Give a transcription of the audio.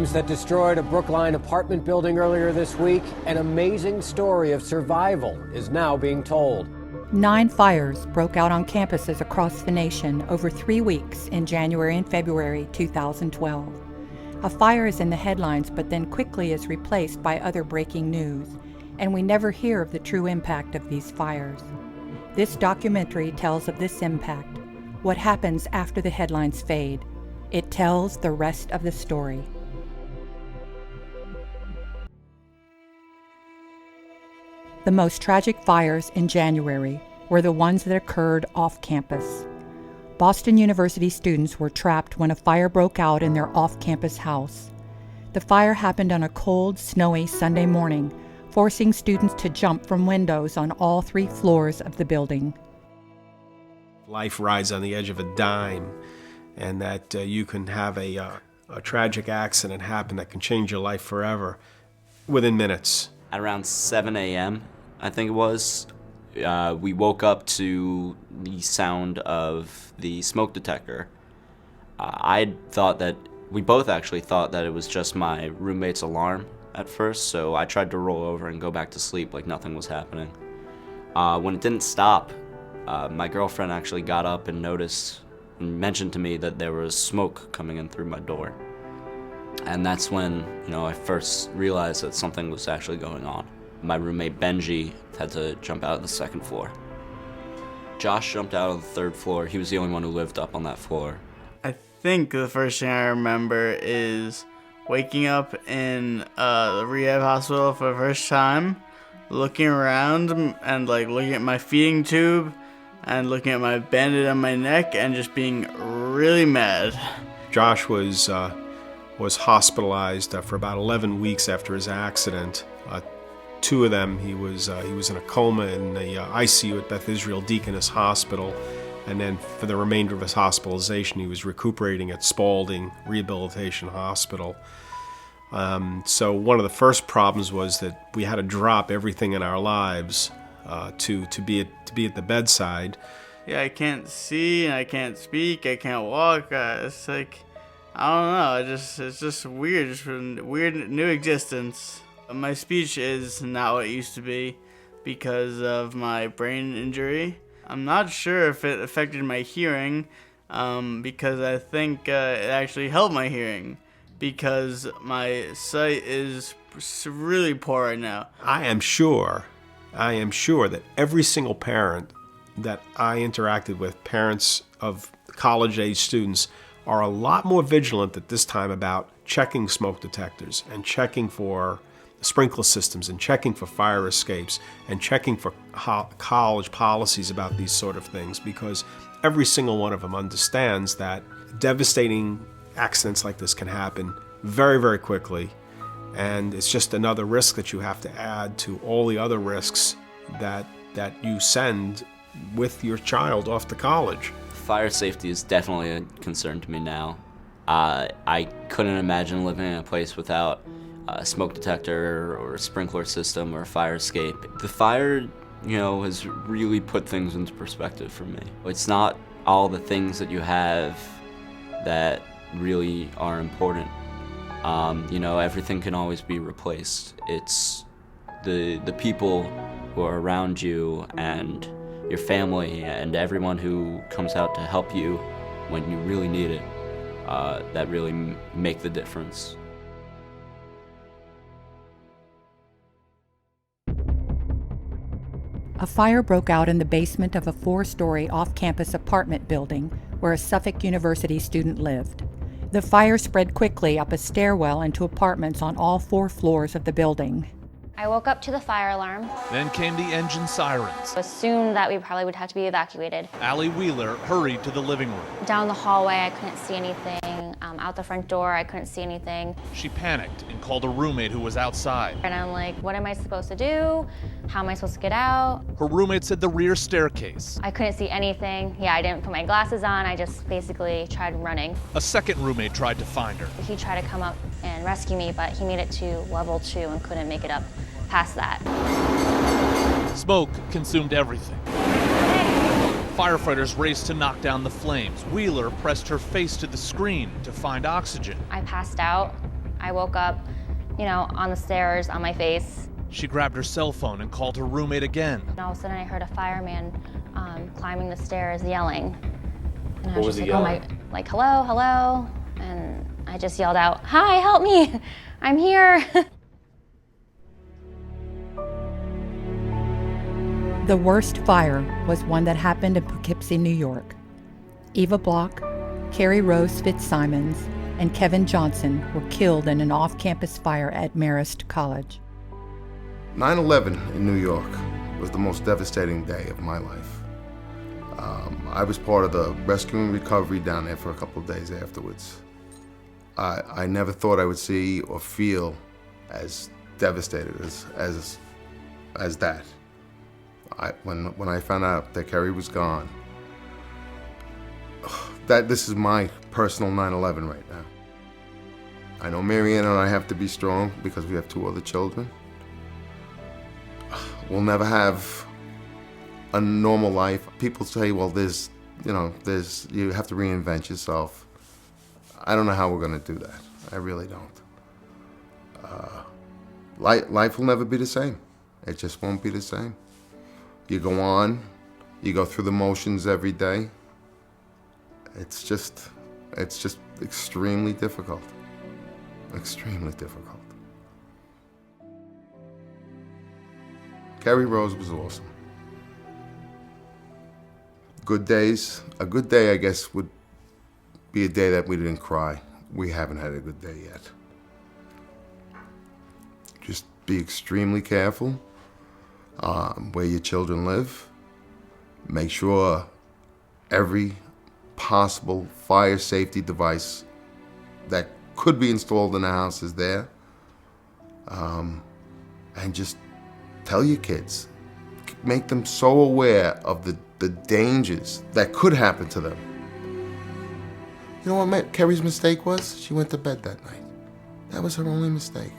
flames that destroyed a Brookline apartment building earlier this week, an amazing story of survival is now being told. 9 fires broke out on campuses across the nation over 3 weeks in January and February 2012. A fire is in the headlines but then quickly is replaced by other breaking news, and we never hear of the true impact of these fires. This documentary tells of this impact, what happens after the headlines fade. It tells the rest of the story. The most tragic fires in January were the ones that occurred off campus. Boston University students were trapped when a fire broke out in their off-campus house. The fire happened on a cold, snowy Sunday morning, forcing students to jump from windows on all 3 floors of the building. Life rides on the edge of a dime, and that you can have a tragic accident happen that can change your life forever within minutes. At around 7 a.m., I think it was, we woke up to the sound of the smoke detector. We both actually thought that it was just my roommate's alarm at first, so I tried to roll over and go back to sleep like nothing was happening. When it didn't stop, my girlfriend actually got up and noticed and mentioned to me that there was smoke coming in through my door. And that's when, I first realized that something was actually going on. My roommate Benji had to jump out of the 2nd floor. Josh jumped out of the 3rd floor. He was the only one who lived up on that floor. I think the first thing I remember is waking up in the rehab hospital for the first time, looking around and looking at my feeding tube and looking at my bandage on my neck and just being really mad. Josh was hospitalized for about 11 weeks after his accident. 2 of them, he was in a coma in the ICU at Beth Israel Deaconess Hospital, and then for the remainder of his hospitalization, he was recuperating at Spaulding Rehabilitation Hospital. So one of the first problems was that we had to drop everything in our lives to be at the bedside. Yeah, I can't see, and I can't speak, I can't walk. It's like, I don't know. It's just weird, just a weird new existence. My speech is not what it used to be because of my brain injury. I'm not sure if it affected my hearing because I think it actually helped my hearing because my sight is really poor right now. I am sure that every single parent that I interacted with, parents of college-age students, are a lot more vigilant at this time about checking smoke detectors and checking for sprinkler systems and checking for fire escapes and checking for college policies about these sort of things, because every single one of them understands that devastating accidents like this can happen very, very quickly, and it's just another risk that you have to add to all the other risks that you send with your child off to college. Fire safety is definitely a concern to me now. I couldn't imagine living in a place without a smoke detector or a sprinkler system or a fire escape. The fire, has really put things into perspective for me. It's not all the things that you have that really are important. Everything can always be replaced. It's the people who are around you and your family and everyone who comes out to help you when you really need it that really make the difference. A fire broke out in the basement of a 4-story off-campus apartment building where a Suffolk University student lived. The fire spread quickly up a stairwell into apartments on all 4 floors of the building. I woke up to the fire alarm. Then came the engine sirens. Assumed that we probably would have to be evacuated. Allie Wheeler hurried to the living room. Down the hallway, I couldn't see anything. Out the front door, I couldn't see anything. She panicked and called a roommate who was outside. And I'm like, what am I supposed to do? How am I supposed to get out? Her roommate said the rear staircase. I couldn't see anything. Yeah, I didn't put my glasses on. I just basically tried running. A second roommate tried to find her. He tried to come up and rescue me, but he made it to level 2 and couldn't make it up past that. Smoke consumed everything. Firefighters raced to knock down the flames. Wheeler pressed her face to the screen to find oxygen. I passed out. I woke up, on the stairs on my face. She grabbed her cell phone and called her roommate again. And all of a sudden I heard a fireman climbing the stairs yelling. And I What was was just he like, hello, hello. And I just yelled out, hi, help me, I'm here. The worst fire was one that happened in Poughkeepsie, New York. Eva Block, Carrie Rose Fitzsimons, and Kevin Johnson were killed in an off-campus fire at Marist College. 9/11 in New York was the most devastating day of my life. I was part of the rescue and recovery down there for a couple of days afterwards. I never thought I would see or feel as devastated as that. When I found out that Carrie was gone, this is my personal 9/11 right now. I know Marianne and I have to be strong because we have 2 other children. We'll never have a normal life. People say, well, you have to reinvent yourself. I don't know how we're gonna do that. I really don't. Life will never be the same. It just won't be the same. You go on, you go through the motions every day. It's just extremely difficult. Extremely difficult. Carrie Rose was awesome. Good days. A good day, I guess, would be a day that we didn't cry. We haven't had a good day yet. Just be extremely careful where your children live. Make sure every possible fire safety device that could be installed in the house is there. And just tell your kids, make them so aware of the dangers that could happen to them. You know what Carrie's mistake was? She went to bed that night. That was her only mistake.